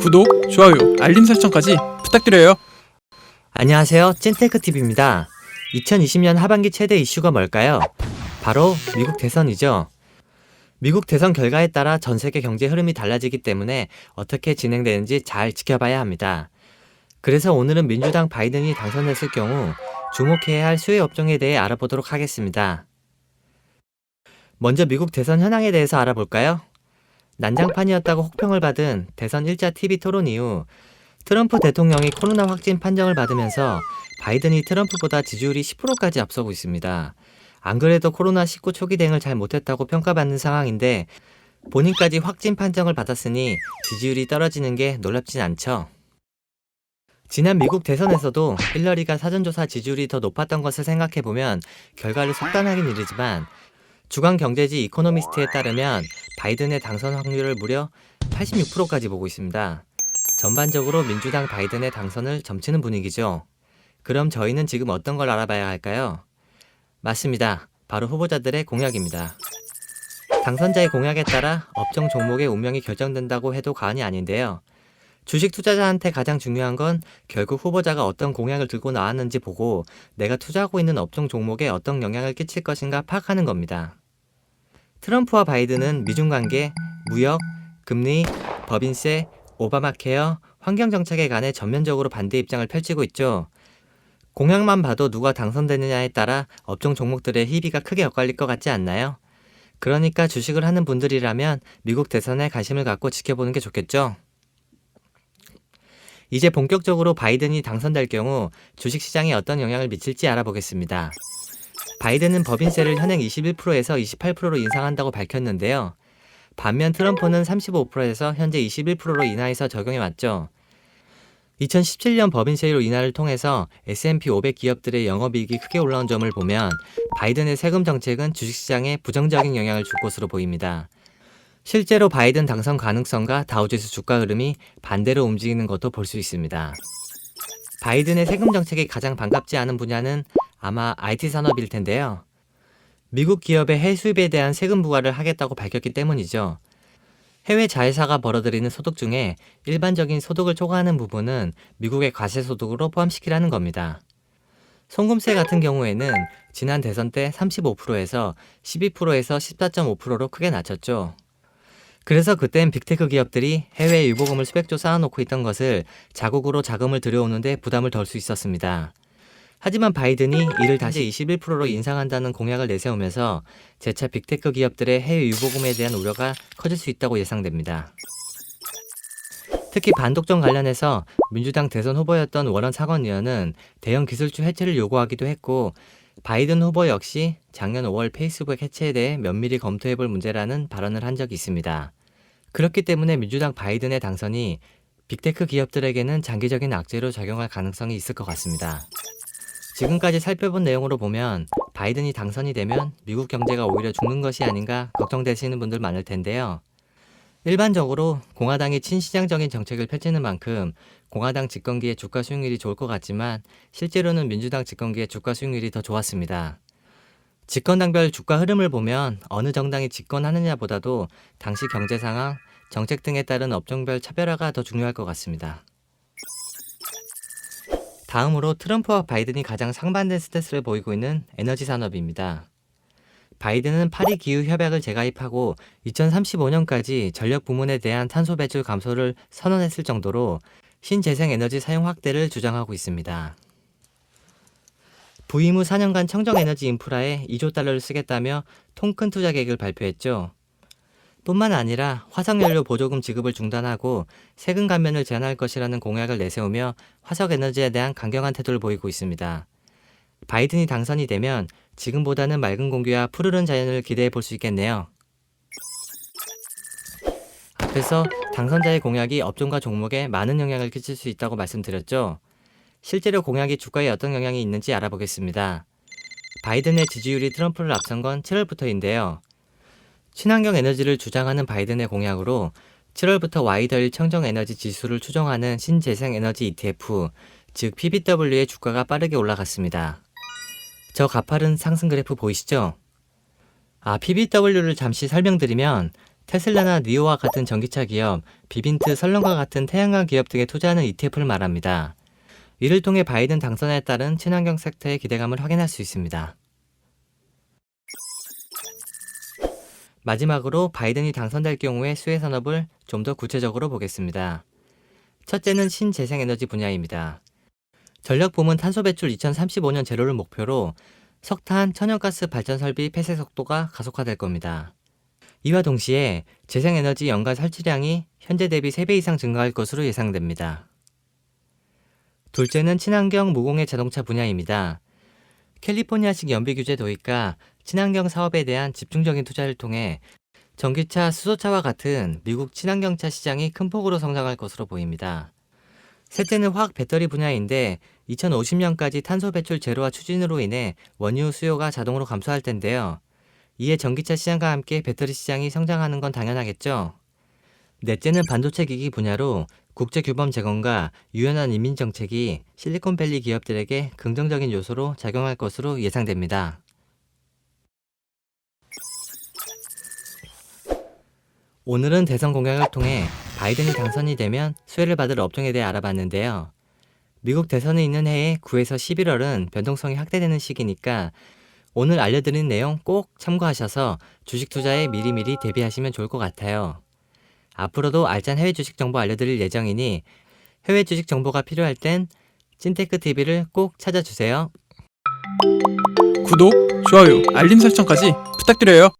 구독, 좋아요, 알림 설정까지 부탁드려요. 안녕하세요. 찐테크TV입니다. 2020년 하반기 최대 이슈가 뭘까요? 바로 미국 대선이죠. 미국 대선 결과에 따라 전 세계 경제 흐름이 달라지기 때문에 어떻게 진행되는지 잘 지켜봐야 합니다. 그래서 오늘은 민주당 바이든이 당선됐을 경우 주목해야 할 수혜 업종에 대해 알아보도록 하겠습니다. 먼저 미국 대선 현황에 대해서 알아볼까요? 난장판이었다고 혹평을 받은 대선 1차 TV 토론 이후 트럼프 대통령이 코로나 확진 판정을 받으면서 바이든이 트럼프보다 지지율이 10%까지 앞서고 있습니다. 안 그래도 코로나19 초기 대응을 잘 못했다고 평가받는 상황인데 본인까지 확진 판정을 받았으니 지지율이 떨어지는 게 놀랍진 않죠. 지난 미국 대선에서도 힐러리가 사전조사 지지율이 더 높았던 것을 생각해보면 결과를 속단하긴 이르지만 주간 경제지 이코노미스트에 따르면 바이든의 당선 확률을 무려 86%까지 보고 있습니다. 전반적으로 민주당 바이든의 당선을 점치는 분위기죠. 그럼 저희는 지금 어떤 걸 알아봐야 할까요? 맞습니다. 바로 후보자들의 공약입니다. 당선자의 공약에 따라 업종 종목의 운명이 결정된다고 해도 과언이 아닌데요. 주식 투자자한테 가장 중요한 건 결국 후보자가 어떤 공약을 들고 나왔는지 보고 내가 투자하고 있는 업종 종목에 어떤 영향을 끼칠 것인가 파악하는 겁니다. 트럼프와 바이든은 미중 관계, 무역, 금리, 법인세, 오바마 케어, 환경 정책에 관해 전면적으로 반대 입장을 펼치고 있죠. 공약만 봐도 누가 당선되느냐에 따라 업종 종목들의 희비가 크게 엇갈릴 것 같지 않나요? 그러니까 주식을 하는 분들이라면 미국 대선에 관심을 갖고 지켜보는 게 좋겠죠. 이제 본격적으로 바이든이 당선될 경우 주식시장에 어떤 영향을 미칠지 알아보겠습니다. 바이든은 법인세를 현행 21%에서 28%로 인상한다고 밝혔는데요. 반면 트럼프는 35%에서 현재 21%로 인하해서 적용해 왔죠. 2017년 법인세율 인하를 통해서 S&P 500 기업들의 영업이익이 크게 올라온 점을 보면 바이든의 세금 정책은 주식시장에 부정적인 영향을 줄 것으로 보입니다. 실제로 바이든 당선 가능성과 다우지수 주가 흐름이 반대로 움직이는 것도 볼 수 있습니다. 바이든의 세금 정책이 가장 반갑지 않은 분야는 아마 IT 산업일 텐데요. 미국 기업의 해외 수입에 대한 세금 부과를 하겠다고 밝혔기 때문이죠. 해외 자회사가 벌어들이는 소득 중에 일반적인 소득을 초과하는 부분은 미국의 과세소득으로 포함시키라는 겁니다. 송금세 같은 경우에는 지난 대선 때 35%에서 12%에서 14.5%로 크게 낮췄죠. 그래서 그땐 빅테크 기업들이 해외 유보금을 수백조 쌓아놓고 있던 것을 자국으로 자금을 들여오는데 부담을 덜 수 있었습니다. 하지만 바이든이 이를 다시 21%로 인상한다는 공약을 내세우면서 재차 빅테크 기업들의 해외 유보금에 대한 우려가 커질 수 있다고 예상됩니다. 특히 반독점 관련해서 민주당 대선 후보였던 워런 상원 의원은 대형 기술주 해체를 요구하기도 했고 바이든 후보 역시 작년 5월 페이스북 해체에 대해 면밀히 검토해볼 문제라는 발언을 한 적이 있습니다. 그렇기 때문에 민주당 바이든의 당선이 빅테크 기업들에게는 장기적인 악재로 작용할 가능성이 있을 것 같습니다. 지금까지 살펴본 내용으로 보면 바이든이 당선이 되면 미국 경제가 오히려 죽는 것이 아닌가 걱정되시는 분들 많을 텐데요. 일반적으로 공화당이 친시장적인 정책을 펼치는 만큼 공화당 집권기에 주가 수익률이 좋을 것 같지만 실제로는 민주당 집권기에 주가 수익률이 더 좋았습니다. 집권당별 주가 흐름을 보면 어느 정당이 집권하느냐보다도 당시 경제 상황, 정책 등에 따른 업종별 차별화가 더 중요할 것 같습니다. 다음으로 트럼프와 바이든이 가장 상반된 스탠스를 보이고 있는 에너지 산업입니다. 바이든은 파리 기후 협약을 재가입하고 2035년까지 전력 부문에 대한 탄소 배출 감소를 선언했을 정도로 신재생 에너지 사용 확대를 주장하고 있습니다. 부임 후 4년간 청정에너지 인프라에 2조 달러를 쓰겠다며 통 큰 투자 계획을 발표했죠. 뿐만 아니라 화석연료 보조금 지급을 중단하고 세금 감면을 제한할 것이라는 공약을 내세우며 화석에너지에 대한 강경한 태도를 보이고 있습니다. 바이든이 당선이 되면 지금보다는 맑은 공기와 푸르른 자연을 기대해 볼 수 있겠네요. 앞에서 당선자의 공약이 업종과 종목에 많은 영향을 끼칠 수 있다고 말씀드렸죠. 실제로 공약이 주가에 어떤 영향이 있는지 알아보겠습니다. 바이든의 지지율이 트럼프를 앞선 건 7월부터인데요. 친환경 에너지를 주장하는 바이든의 공약으로 7월부터 Y-더1 청정에너지 지수를 추정하는 신재생에너지 ETF, 즉 PBW의 주가가 빠르게 올라갔습니다. 저 가파른 상승 그래프 보이시죠? PBW를 잠시 설명드리면 테슬라나 니오와 같은 전기차 기업, 비빈트, 설렁과 같은 태양광 기업 등에 투자하는 ETF를 말합니다. 이를 통해 바이든 당선에 따른 친환경 섹터의 기대감을 확인할 수 있습니다. 마지막으로 바이든이 당선될 경우의 수혜 산업을 좀 더 구체적으로 보겠습니다. 첫째는 신재생에너지 분야입니다. 전력 부문 탄소 배출 2035년 제로를 목표로 석탄, 천연가스 발전 설비 폐쇄 속도가 가속화될 겁니다. 이와 동시에 재생에너지 연간 설치량이 현재 대비 3배 이상 증가할 것으로 예상됩니다. 둘째는 친환경 무공해 자동차 분야입니다. 캘리포니아식 연비 규제 도입과 친환경 사업에 대한 집중적인 투자를 통해 전기차, 수소차와 같은 미국 친환경차 시장이 큰 폭으로 성장할 것으로 보입니다. 셋째는 화학 배터리 분야인데 2050년까지 탄소 배출 제로화 추진으로 인해 원유 수요가 자동으로 감소할 텐데요. 이에 전기차 시장과 함께 배터리 시장이 성장하는 건 당연하겠죠. 넷째는 반도체 기기 분야로 국제 규범 재건과 유연한 이민 정책이 실리콘밸리 기업들에게 긍정적인 요소로 작용할 것으로 예상됩니다. 오늘은 대선 공약을 통해 바이든이 당선이 되면 수혜를 받을 업종에 대해 알아봤는데요. 미국 대선이 있는 해에 9에서 11월은 변동성이 확대되는 시기니까 오늘 알려드린 내용 꼭 참고하셔서 주식 투자에 미리미리 대비하시면 좋을 것 같아요. 앞으로도 알찬 해외 주식 정보 알려드릴 예정이니 해외 주식 정보가 필요할 땐 찐테크TV를 꼭 찾아주세요. 구독, 좋아요, 알림 설정까지 부탁드려요.